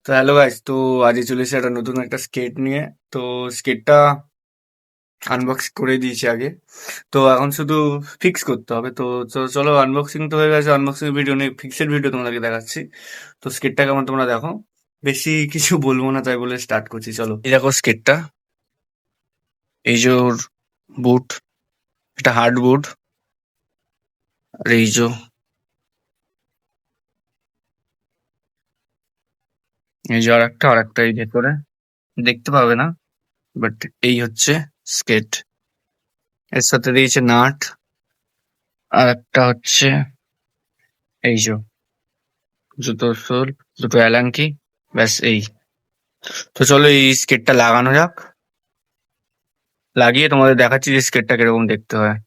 তো hello guys, তো আজকে চলে এসেছে একটা নতুন একটা স্কেট নিয়ে। তো স্কেটটা আনবক্স করে দিয়েছি আগে। তো এখন শুধু ফিক্স করতে হবে। তো চলো, আনবক্সিং তো হয়ে গেছে, আনবক্সিং ভিডিও নেই, ফিক্সের ভিডিও তোমাদেরকে দেখাচ্ছি। তো স্কেটটা কেমন তোমরা দেখো। বেশি কিছু বলবো না, তাই বলে স্টার্ট করছি। চলো, এই দেখো স্কেটটা, এই যে ওর বুট, এটা হার্ড বুট। আর এই যে আর একটা এই ভেতরে দেখতে পাবে না, বাট এই হচ্ছে স্কেট। এর সাথে দিয়েছে নাট, আর একটা হচ্ছে এই যে জুতোর সোল, দুটো অ্যালান কি, ব্যাস এই। তো চলো এই স্কেটটা লাগানো যাক, লাগিয়ে তোমাদের দেখাচ্ছি যে স্কেটটা কিরকম দেখতে হয়।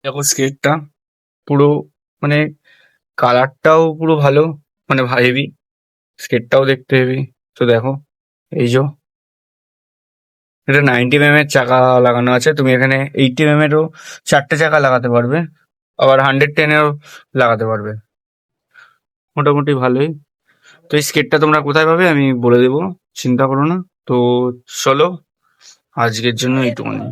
দেখো স্কেটটা পুরো, মানে কালারটাও পুরো ভালো, মানে হেভি, স্কেটটাও দেখতে হেভি। তো দেখো এই যে এটা 90 mm এর চাকা লাগানো আছে। তুমি এখানে 80 mm এরও চারটে চাকা লাগাতে পারবে, আবার 110-এরও লাগাতে পারবে। মোটামুটি ভালোই। তো এই স্কেটটা তোমরা কোথায় পাবে আমি বলে দেবো, চিন্তা করো না। তো চলো, আজকের জন্য এইটুকুনি।